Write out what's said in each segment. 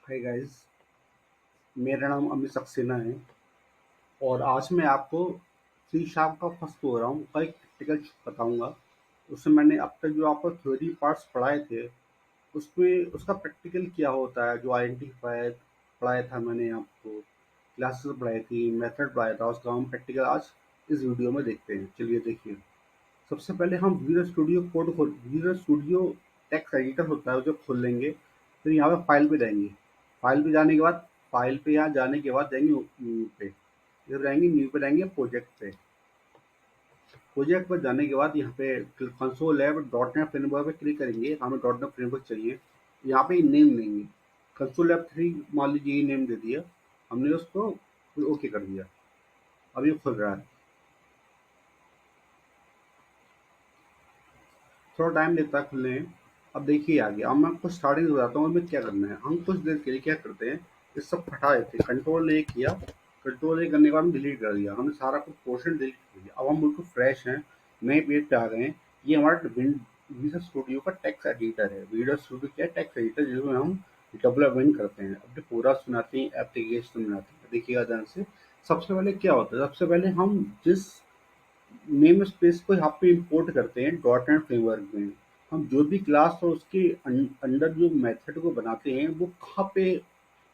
Hi guys, मेरा नाम अमित सक्सेना है और आज मैं आपको सी शार्प का फर्स्ट प्रोग्राम का एक प्रैक्टिकल बताऊंगा। उसमें मैंने अब तक जो आपको थ्योरी पार्ट्स पढ़ाए थे उसमें उसका प्रैक्टिकल क्या होता है, जो आइडेंटिफायर पढ़ाया था मैंने आपको, क्लासेस पढ़ाई थी, मेथड पढ़ाया था, उसका हम प्रैक्टिकल आज इस वीडियो में देखते हैं। चलिए देखिए। सबसे पहले हम विजुअल स्टूडियो टेक्स्ट एडिटर होता है जो खोल लेंगे। फिर यहाँ पे फाइल पे जाएंगे। फाइल पे जाने के बाद फाइल पे यहाँ जाने के बाद जाएंगे न्यू पे। इधर जाएंगे न्यू पे, जाएंगे प्रोजेक्ट पे। प्रोजेक्ट पर जाने के बाद यहाँ पे कंसोल है, डॉट नेट फ्रेमवर्क पे क्लिक करेंगे। हमें डॉट नेट फ्रेमवर्क चाहिए। यहाँ पे नेम देंगे, कंसोल लैब 3 मान लीजिए, ये नेम दे दिया हमने उसको। फिर ओके कर दिया। अब ये खुल रहा है। थोड़ा टाइम लेता है खुलने में। अब देखिए आगे, अब मैं आपको स्टार्टिंग से बताता हूँ हमें क्या करना है। हम कुछ देर के लिए क्या करते हैं, इस सब हटा देते हैं। कंट्रोल ए किया, कंट्रोल ए करने के बाद हम डिलीट कर दिया। हमने सारा कुछ पोर्शन डिलीट कर दिया। अब हम बिल्कुल फ्रेश हैं, नए पेज पे आ गए हैं। ये हमारा विजुअल स्टूडियो का टेक्स्ट एडिटर है। विजुअल स्टूडियो क्या टेक्स्ट एडिटर, जिसमें हम डेवलपमेंट करते हैं, अपने पूरा सुनाते हैं, एप्लीकेशन बनाते हैं। देखिएगा ध्यान से। सबसे पहले क्या होता है, सबसे पहले हम जिस नेम स्पेस को यहाँ पे इंपोर्ट करते हैं डॉट नेट फ्रेमवर्क में, हम जो भी क्लास और उसके अंडर जो मेथड को बनाते हैं वो कहाँ पे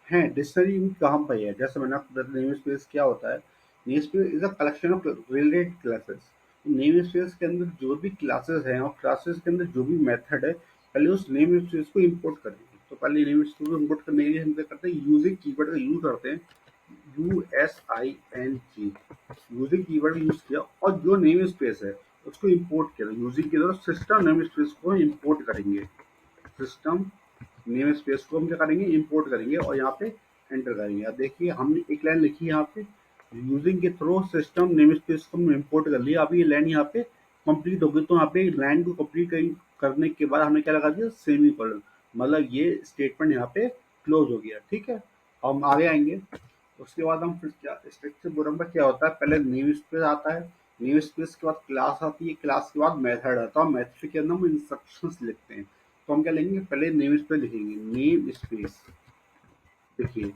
हैं, डिक्शनरी में कहाँ पे है। जैसे मैंने आपको बताया नेम स्पेस क्या होता है। Name space is a collection of related classes. Name space के अंदर जो भी क्लासेस हैं और क्लासेस के अंदर जो भी मेथड है, पहले उस नेम स्पेस को इंपोर्ट करेंगे। तो पहले नेम स्पेस को इंपोर्ट करने के लिए हम क्या करते हैं, यूजिंग कीवर्ड का यूज करते हैं। USING यूजिंग कीवर्ड यूज किया और जो नेम स्पेस है उसको इंपोर्ट किया। यूजिंग की तरफ सिस्टम नेम स्पेस को इंपोर्ट करेंगे। सिस्टम नेम स्पेस को हम क्या करेंगे, इंपोर्ट करेंगे और यहाँ पे एंटर करेंगे। अब देखिए हमने एक लाइन लिखी है यहाँ पे, यूजिंग के थ्रू सिस्टम नेम स्पेस को हमने इंपोर्ट कर लिया। अभी ये लाइन यहाँ पे कंप्लीट हो गई। तो यहाँ पे लाइन को कंप्लीट करने के बाद हमने क्या लगा दिया, सेमी कोलन। मतलब ये स्टेटमेंट यहाँ पे क्लोज हो गया। ठीक है, अब हम आगे आएंगे। उसके बाद हम फिर क्या, स्ट्रक्चर बोरम में क्या होता है, पहले नेम स्पेस आता है। नेम स्पेस के बाद क्लास आती है, क्लास के बाद मेथड आता है। मेथड के अंदर हम इंस्ट्रक्शंस लिखते हैं। तो हम क्या लिखेंगे, पहले नेम स्पेस लिखेंगे। नेम स्पेस देखिए,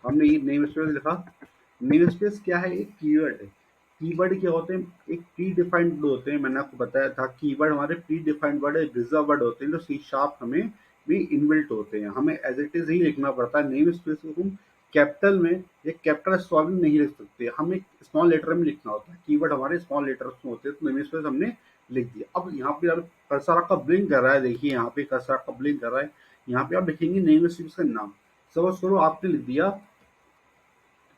हमने ये नेम स्पेस लिखा। नेम स्पेस क्या है, एक कीवर्ड है। कीवर्ड क्या होते हैं, एक प्री डिफाइंड होते हैं। मैंने आपको बताया था कीवर्ड हमारे प्री डिफाइंड वर्ड है, रिजर्व वर्ड होते हैं, जो सी शार्प हमें भी इनबिल्ट होते हैं। हमें एज इट इज ही लिखना पड़ता है। नेम स्पेस को हम कैपिटल में या कैपिटल स्मॉल में नहीं लिख सकते, हमें स्मॉल लेटर में लिखना होता है। कीवर्ड हमारे स्मॉल लेटर्स में होते हैं। तो नेम स्पेस हमने लिख दिया। अब यहाँ पे आप कर्सर आपका ब्लिंक कर रहा है, देखिए यहाँ पे कर्सर आपका ब्लिंक कर रहा है। यहाँ पे आप लिखेंगे नेम स्पेस का नाम। सपोज करो आपने लिख दिया,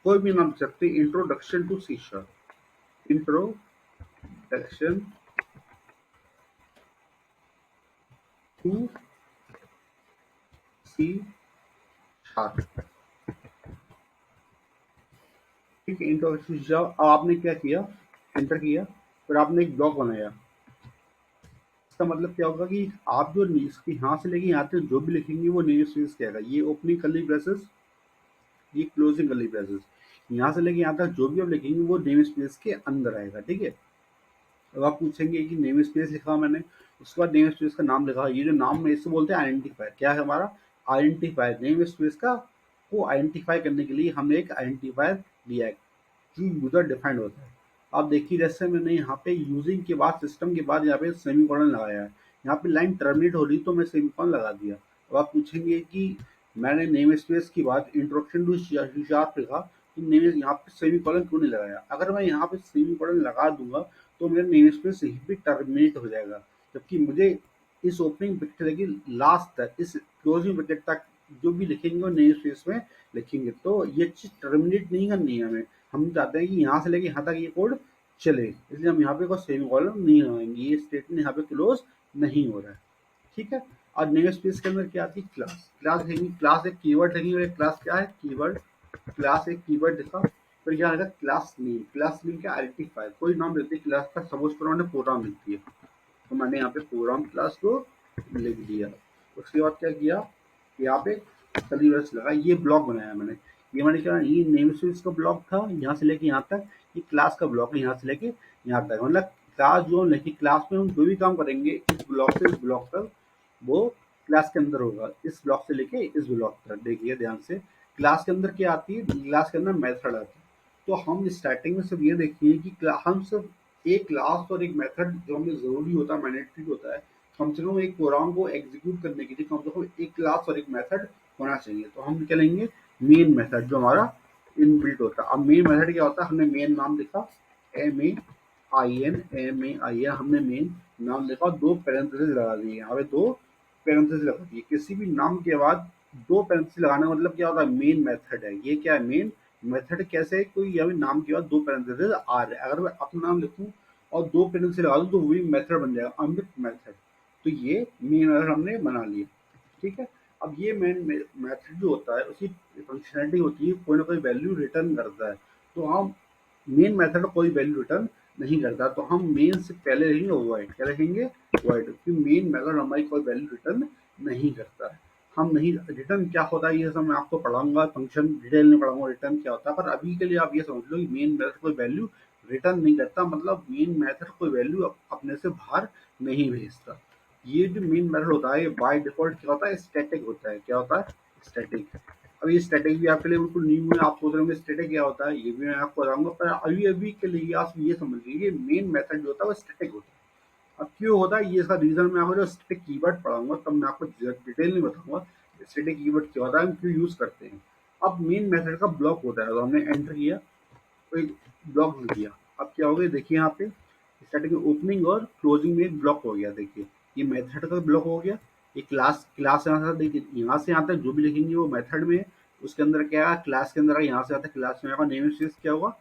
कोई भी नाम लिख सकते, introduction to C sharp. Introduction to C sharp. ठीक है, इंट्रोडक्शन टू सी शार्प। अब आपने क्या किया, एंटर किया, फिर आपने एक ब्लॉक बनाया। इसका मतलब क्या होगा कि आप जो इसके यहाँ से लेके यहाँ तक जो भी लिखेंगे वो नेम स्पेस क्या आएगा। ये ओपनिंग कर्ली ब्रेसेस, ये क्लोजिंग कर्ली ब्रेसेस। यहाँ से लेके यहाँ तक जो भी आप लिखेंगे वो नेम स्पेस के अंदर आएगा। ठीक है, अब आप पूछेंगे कि नेम स्पेस लिखा मैंने, उसके बाद नेम स्पेस का नाम लिखा। ये जो नाम है इसको बोलते हैं आइडेंटिफायर। क्या है हमारा, आइडेंटिफायर। नेम स्पेस का को आइडेंटिफाई करने के लिए हमने एक आइडेंटिफायर लिया है जो यूजर डिफाइंड होता है। आप देखिए, जैसे मैंने यहाँ पे यूजिंग के बाद सिस्टम के बाद यहाँ पे सेमीकोलन लगाया है। यहाँ पे लाइन टर्मिनेट हो रही तो मैं सेमीकोलन लगा दिया। अब आप पूछेंगे कि मैंने नेम स्पेस के बाद इंट्रोडक्शन टू शार्प लिखा, तो नेम यहाँ पे सेमीकोलन क्यों नहीं लगाया। अगर मैं यहाँ पे सेमीकोलन लगा दूंगा तो मेरा नेम स्पेस यहीं पे टर्मिनेट हो जाएगा। जबकि मुझे इस ओपनिंग ब्रैकेट से लेके लास्ट तक, इस क्लोजिंग ब्रैकेट तक जो भी लिखेंगे वो नेम स्पेस में लिखेंगे। तो ये चीज टर्मिनेट नहीं करनी है हमें। हम चाहते हैं कि यहाँ से लेके यहाँ तक ये कोड चले, इसलिए हम यहाँ पे कोई सेमीकोलन नहीं लगाएंगे। ये स्टेटमेंट यहाँ पे क्लोज नहीं हो रहा है। ठीक है, और नेम स्पेस के अंदर क्या आती है, क्लास। क्लास लिखेंगे, क्लास एक कीवर्ड लिखेंगे। और एक क्लास क्या है, कीवर्ड। क्लास एक कीवर्ड लिखा, फिर क्या आएगा, क्लास नेम। क्लास नेम क्या, आइडेंटिफायर। कोई नाम देते हैं क्लास का, सपोज करो मैंने प्रोग्राम लिख दिया, तो मैंने यहाँ पे प्रोग्राम क्लास को लिख दिया। उसके बाद क्या किया, यहाँ पे कर्ली ब्रेस लगा, ये ब्लॉक बनाया मैंने। ये मैंने क्या, ये नेम स्पेस का ब्लॉक था यहाँ से लेके यहाँ तक, ये क्लास का ब्लॉक है यहाँ से लेके यहाँ तक। मतलब क्लास जो लेके क्लास में हम जो भी काम करेंगे इस ब्लॉक से इस ब्लॉक तक, वो क्लास के अंदर होगा, इस ब्लॉक से लेके इस ब्लॉक तक। देखिए ध्यान से, क्लास के अंदर क्या आती है, क्लास के अंदर मेथड आती है। तो हम स्टार्टिंग में सिर्फ ये देखिए कि हम सिर्फ एक क्लास और एक मेथड जो हमें जरूरी होता है, मैंडेटरी होता है, कम से कम एक प्रोग्राम को एग्जीक्यूट करने के लिए कम से कम एक क्लास और एक मेथड होना चाहिए। तो हम क्या लेंगे, मेन मेथड जो हमारा इनबिल्ट होता है। अब मेन मेथड क्या होता है, हमने मेन नाम लिखा, एम ए आई एन हमने मेन नाम लिखा, दो पैरेंथेसिस लगा दिए, यहाँ पे दो पैरेंथेसिस लगा दिए। किसी भी नाम के बाद दो पैरेंथेसिस लगाने का मतलब क्या होता है, मेन मेथड है। ये क्या है, मेन मेथड। कैसे, कोई यहाँ नाम के बाद दो पैरेंथेसिस आ रहे हैं, अगर मैं अपना नाम लिखूं और दो पैरेंथेसिस लगा दूं तो वही मेथड बन जाएगा, अमृत मेथड। तो ये मेन मेथड हमने बना लिया, ठीक है। अब ये मेन मेथड जो होता है उसकी फंक्शनैलिटी होती है, कोई ना कोई वैल्यू रिटर्न करता है। तो हम मेन मेथड कोई वैल्यू रिटर्न नहीं करता, तो हम मेन से पहले रहेंगे वॉइड। क्या रहेंगे, वॉइड, क्योंकि मेन मेथड हमारी कोई वैल्यू रिटर्न नहीं करता है। हम नहीं, रिटर्न क्या होता है ये सब मैं आपको पढ़ाऊंगा, फंक्शन डिटेल में पढ़ाऊंगा रिटर्न क्या होता है। पर अभी के लिए आप ये समझ लो कि मेन मेथड कोई वैल्यू रिटर्न नहीं करता, मतलब मेन मेथड कोई वैल्यू अपने से बाहर नहीं भेजता। ये जो मेन मेथड होता है ये बाय डिफॉल्ट क्या होता है, स्टैटिक होता है। क्या होता है, स्टैटिक। अब ये स्टैटिक भी आपके लिए बिल्कुल न्यू है, आप सोच रहे होंगे स्टैटिक क्या होता है, ये भी मैं आपको बताऊंगा। पर अभी अभी के लिए आप ये समझ लीजिए मेन मेथड जो होता है वो स्टैटिक होता है। अब क्यों होता है, ये इसका रीजन मैं आपको जो स्टैटिक कीवर्ड पढ़ाऊंगा तब मैं आपको डिटेल में बताऊंगा स्टैटिक कीवर्ड क्या होता है, हम क्यों यूज करते हैं। अब मेन मेथड का ब्लॉक होता है, तो हमने एंटर किया तो एक ब्लॉक मिल गया। अब क्या हो गया, देखिए यहाँ पे स्टार्टिंग में ओपनिंग और क्लोजिंग में एक ब्लॉक हो गया। देखिए ये मेथड का ब्लॉक हो गया, ये क्लास क्लास यहाँ से देखिए यहाँ से यहाँ तक जो भी लिखेंगे वो मेथड में है। उसके अंदर क्या है, क्लास के अंदर है, यहाँ से आता है क्लास में आएगा, नेम स्पेस क्या होगा,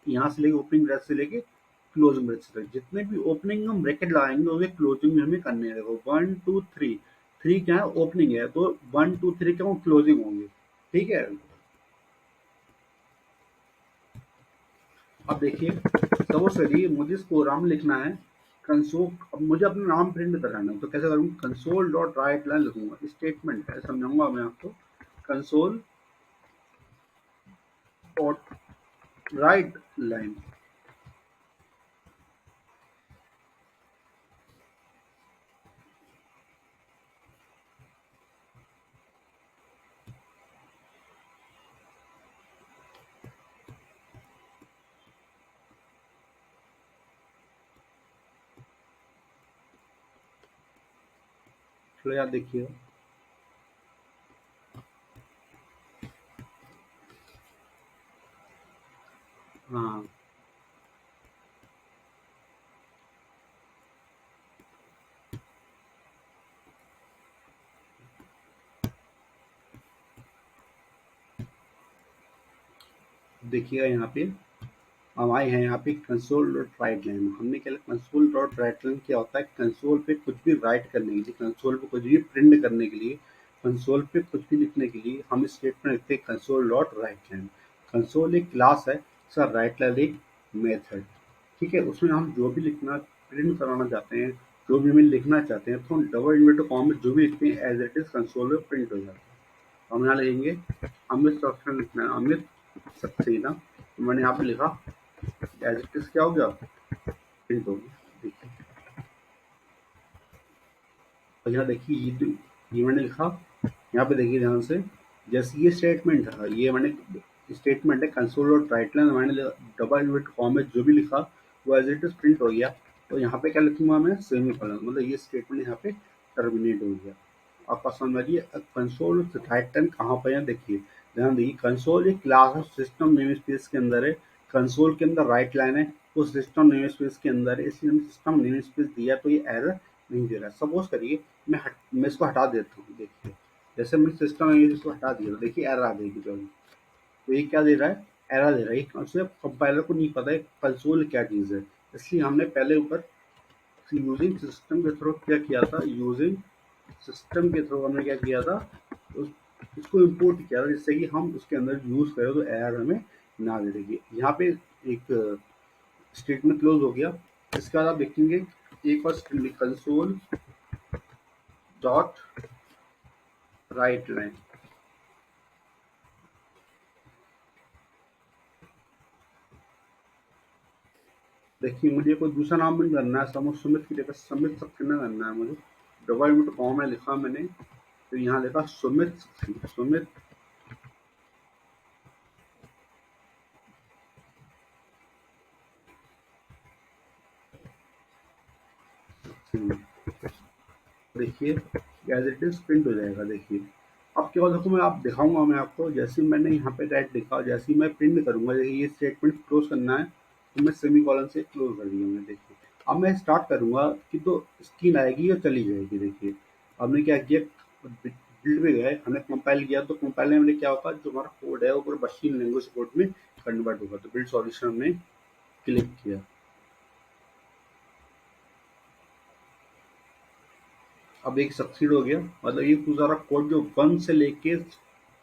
यहाँ से लेके ओपनिंग ब्रैकेट से लेके क्लोजिंग ब्रैकेट तक जितने भी ओपनिंग हम ब्रैकेट लगाएंगे वो क्लोजिंग में हमें करने हैं। देखो 1 2 3, 3 क्या है, ओपनिंग है, तो 1 2 3 क्या क्लोजिंग होंगे, ठीक है। अब देखिए सपोज करिए मुझे इस प्रोग्राम में लिखना है कंसोल। अब मुझे अपना नाम प्रिंट कराना है तो कैसे करूँगा, कंसोल डॉट राइट लाइन लिखूंगा, स्टेटमेंट है, समझाऊंगा मैं आपको। कंसोल डॉट राइट लाइन, चलो यार देखिए। हाँ देखिएगा यहाँ पे हम आए हैं, यहाँ पे कंसोल डॉट राइट लाइन। हमने क्या, कंसोल डॉट राइट लाइन क्या होता है, कंसोल पे कुछ भी राइट करने के लिए, कंसोल पे कुछ भी प्रिंट करने के लिए, कंसोल पे कुछ भी लिखने के लिए हम स्टेटमेंट लिखते हैं console dot right line. Console एक क्लास है, सर राइट लाइन एक मेथड, ठीक है। उसमें हम जो भी लिखना प्रिंट कराना चाहते हैं, जो भी हमें लिखना चाहते हैं, तो हम डबल इन्वर्टेड कॉमा में जो भी लिखते हैं एज इट इज कंसोल में प्रिंट हो जाता है। तो हम यहाँ लिखेंगे अमित सक्सेना, लिखना है अमित सक्सेना, तो मैंने यहाँ पे लिखा एज इट इज क्या हो गया, प्रिंट हो गया। देखिए और यहाँ देखिए ये मैंने लिखा, यहाँ पे देखिए ध्यान से, जैसे ये स्टेटमेंट है, ये मैंने स्टेटमेंट है कंसोल डॉट राइट लाइन, मैंने डबल इन्वर्टेड कॉमा में जो भी लिखा वो एज इट इज प्रिंट हो गया। तो यहाँ पे क्या लिखूंगा मैं, सेमीकोलन, मतलब ये स्टेटमेंट यहाँ पे टर्मिनेट हो गया। आपका समझ आइए कंसोल राइट लाइन कहाँ पर है, देखिए ध्यान दीजिए। कंसोल एक क्लास है, सिस्टम नेम स्पेस के अंदर है, कंसोल के अंदर राइट लाइन है, वो सिस्टम नेम स्पेस के अंदर है, इसलिए हमने सिस्टम नेम स्पेस दिया तो ये एरर नहीं दे रहा। सपोज करिए मैं इसको हटा देता हूँ, देखिए जैसे मैं सिस्टम है इसको हटा दिया तो देखिए एरर आ जाएगी जो। तो ये क्या दे रहा है, एरर दे रहा है, उससे कंपाइलर को नहीं पता है कंसोल क्या चीज़ है। इसलिए हमने पहले ऊपर यूजिंग सिस्टम के थ्रू क्या किया था, यूजिंग सिस्टम के थ्रू हमने क्या किया था, उस उसको इम्पोर्ट किया था जिससे कि हम उसके अंदर यूज़ करें तो एरर हमें ना दे देगी। यहाँ पे एक स्टेटमेंट क्लोज हो गया। इसके बाद आप देखेंगे एक और कंसोल डॉट राइट लाइन, देखिए मुझे कोई दूसरा नाम भी नहीं करना है, सुमित की जगह समित सक्सेना करना है मुझे। डबल इनपुट कॉमा में लिखा मैंने, फिर यहाँ लिखा सुमित, सुमित देखिए एज इट इज प्रिंट हो जाएगा। देखिए अब क्या होगा, देखो मैं आप दिखाऊंगा, मैं आपको जैसे मैंने यहाँ पे राइट लिखा, जैसे ही मैं प्रिंट करूंगा, देखिए ये स्टेटमेंट क्लोज करना है तो मैं सेमी कॉलन से क्लोज कर दिया मैंने। देखिए अब मैं स्टार्ट करूंगा कि तो स्क्रीन आएगी और चली जाएगी। देखिए हमने क्या किया, बिल्ड पे गए, हमने कंपाइल किया, तो कंपाइल में क्या होगा, जो हमारा कोड है वो पूरा मशीन लैंग्वेज कोड में कन्वर्ट होगा। तो बिल्ड सॉल्यूशन हमने क्लिक किया। अब एक सक्सीड हो गया, मतलब ये पूरा सारा कोड जो 1 से लेके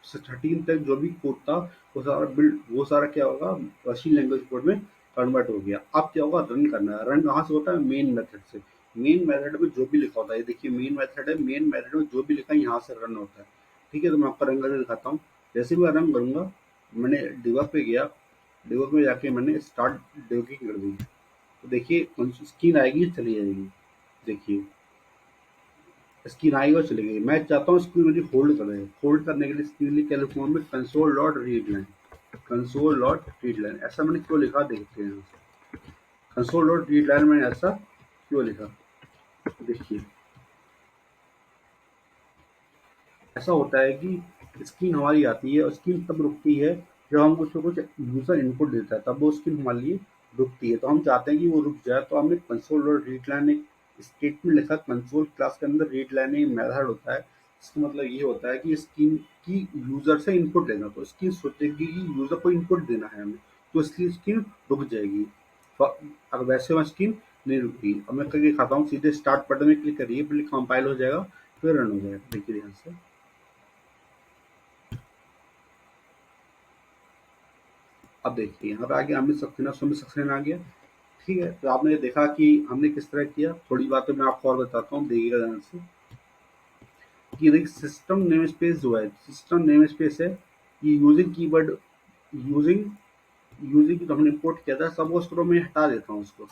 13 तक जो भी कोड था वो सारा बिल्ड, वो सारा क्या होगा, मशीन लैंग्वेज कोड में कन्वर्ट हो गया। अब क्या होगा, रन करना है। रन कहाँ से होता है, मेन मेथड से। मेन मेथड में जो भी लिखा होता है, देखिए मेन मेथड है, मेन मेथड में जो भी लिखा है यहाँ से रन होता है। ठीक है, तो मैं आपको रन करके दिखाता हूँ। जैसे मैं रन करूंगा, मैंने डिबग पे गया, डिबग में जाके मैंने स्टार्ट डिबगिंग कर दी, तो देखिए स्क्रीन आएगी, चली जाएगी। देखिए स्क्रीन आई और चली गई। मैं चाहता हूँ स्क्रीन मुझे होल्ड कर रहे, होल्ड करने के लिए स्क्रीन लिए क्या में console dot read line, console dot read line, ऐसा मैंने क्यों लिखा देखते हैं। कंसोल डॉट रीड लाइन मैंने ऐसा क्यों लिखा, देखिए ऐसा होता है कि स्क्रीन हमारी आती है और स्क्रीन तब रुकती है जब हम कुछ यूजर इनपुट देता है, तब वो स्क्रीन हमारे लिए रुकती है। तो हम चाहते हैं कि वो रुक जाए, तो हमने कंसोल डॉट रीड लाइन एक स्टेटमेंट लिखा। कंसोल क्लास के अंदर रीड लाइन एक मेथड होता है, इसका मतलब ये होता है कि स्क्रीन की यूजर से इनपुट लेना, तो स्क्रीन सोचेगी कि यूजर को इनपुट देना है हमें, तो इसलिए स्क्रीन रुक जाएगी। अगर वैसे में स्क्रीन नहीं रुकती। अब मैं करके दिखाता हूँ, सीधे स्टार्ट बटन में क्लिक करिए, पहले कंपाइल हो जाएगा, फिर रन हो जाएगा। देखिए ध्यान से, अब देखिए यहाँ पे आ गया, हमने सक्सेन आ गया। ठीक है, तो आपने देखा कि हमने किस तरह किया। थोड़ी बातें मैं आपको और बताता हूँ, देखिएगा ध्यान से। कि देखिए सिस्टम नेम स्पेस जो है, सिस्टम नेम स्पेस है, ये यूजिंग कीवर्ड, यूजिंग यूजिंग जो हमने इम्पोर्ट किया था, सपोज करो मैं हटा देता हूँ उसको।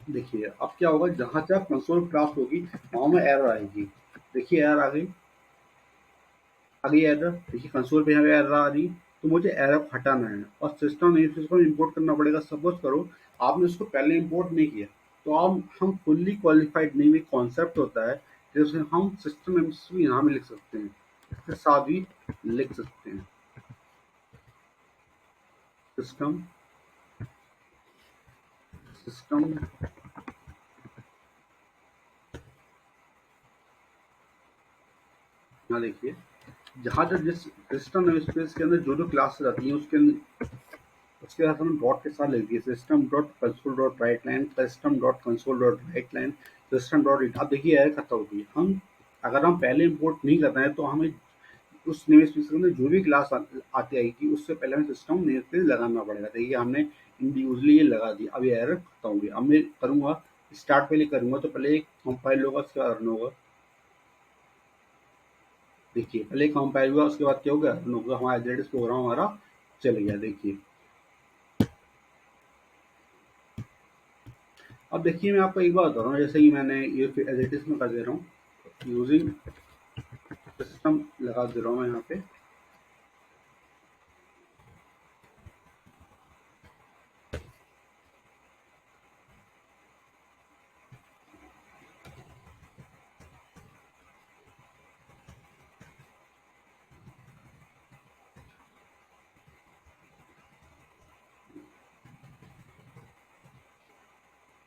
देखिए अब क्या होगा, जहाँ जहाँ कंसोल क्लास होगी वहाँ में एरर आएगी। देखिए एरर आ गई एरर। देखिए कंसोल पे यहाँ पे एरर आ रही, तो मुझे एरर हटाना है और सिस्टम नेम स्पेस को इम्पोर्ट करना पड़ेगा। सपोज करो आपने उसको पहले इम्पोर्ट नहीं किया, तो हम फुल्ली क्वालिफाइड नहीं, एक कॉन्सेप्ट होता है जैसे हम सिस्टम नेम स्पेस भी यहाँ में लिख सकते हैं, इसके साथ भी लिख सकते हैं। सिस्टम सिस्टम यहाँ देखिए, जहाँ तक जिस सिस्टम नेम स्पेस के अंदर जो जो क्लासेस आती हैं उसके साथ हम डॉट के साथ लिख दिए, system dot console dot right line, system dot console dot right line, system dot read. अब देखिए एरर खत्म होगी। हम अगर हम पहले इंपोर्ट नहीं कर रहे हैं, तो हमें उस नेम स्पेस के अंदर जो भी क्लास आती आएगी उससे पहले हमें सिस्टम नेम स्पेस लगाना पड़ेगा। देखिए हमने इंडिविजुअली ये लगा दिया, अब ये एरर खत्म होगी। अब मैं करूँगा, स्टार्ट पहले करूँगा, तो पहले एक कंपाइल होगा, उसके बाद रन होगा। देखिए पहले कंपाइल हुआ, उसके बाद क्या होगा, रन होगा, हमारा एज प्रोग्राम हमारा चल गया। देखिए अब देखिए मैं आपको एक बात बता रहा हूँ, जैसे कि मैंने ये एज इट इज में कर दे रहा हूँ, यूजिंग सिस्टम लगा दे रहा हूँ मैं यहाँ पे।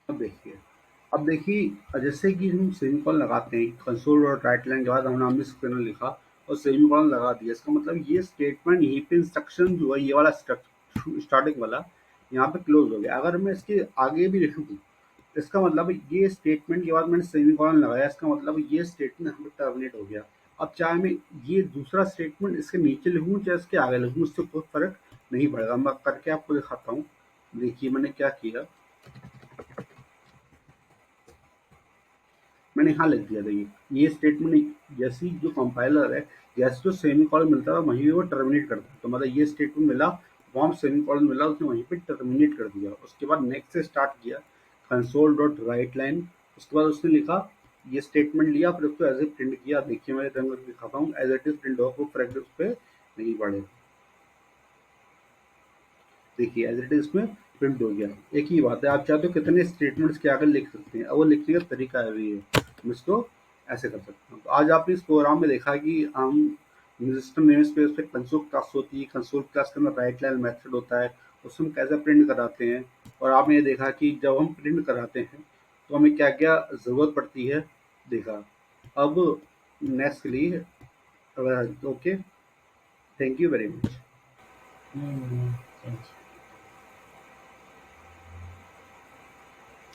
अब देखिए, अब देखिए जैसे कि हम सेमीकोलन लगाते हैं कंसोल और राइट लाइन के बाद हमने हमने स्क्रीनर लिखा और सेमीकोलन लगा दिया, इसका मतलब ये स्टेटमेंट यहीं पे इंस्ट्रक्शन जो है, ये वाला स्टार्टिंग वाला यहाँ पे क्लोज हो गया। अगर मैं इसके आगे भी लिखूँ, इसका मतलब ये स्टेटमेंट के बाद मैंने सेमीकोलन लगाया, इसका मतलब ये स्टेटमेंट हमें टर्मिनेट हो गया। अब चाहे मैं ये दूसरा स्टेटमेंट इसके नीचे लिखूँ चाहे इसके आगे लिखूँ, उससे कोई फर्क नहीं पड़ेगा। मैं करके आपको दिखाता हूँ। देखिए मैंने क्या किया, मैंने यहाँ लिख दिया। देखिए ये स्टेटमेंट जैसी जो कंपाइलर है, जैसे जो सेमी कॉलन मिलता है वहीं वो टर्मिनेट करता है। तो मतलब ये स्टेटमेंट मिला, वहाँ सेमी कॉलन मिला, उसने वहीं पे टर्मिनेट कर दिया। उसके बाद नेक्स्ट से स्टार्ट किया, कंसोल डॉट राइट लाइन, उसके बाद उसने लिखा ये स्टेटमेंट लिया, फिर उसको एज ए प्रिंट किया। देखिए मैं रंग करके दिखाता हूँ, एज इट इज प्रिंट होगा, कोई फर्क उस पे नहीं पड़ेगा। देखिए एज इट इज इसमें प्रिंट हो गया। एक ही बात है, आप चाहते हो कितने स्टेटमेंट्स के आगे लिख सकते हैं, और वो लिखने का तरीका है भी है, हम इसको ऐसे कर सकते हैं। तो आज आपने इस प्रोग्राम में देखा कि हम सिस्टम नेम स्पेस पे कंसोल क्लास होती है, कंसोल क्लास के अंदर राइट लाइन मेथड होता है, उसमें हम कैसे प्रिंट कराते हैं। और आपने ये देखा कि जब हम प्रिंट कराते हैं तो हमें क्या क्या ज़रूरत पड़ती है, देखा। अब नेक्स्ट के लिए okay, thank you very much. Hmm, thank you.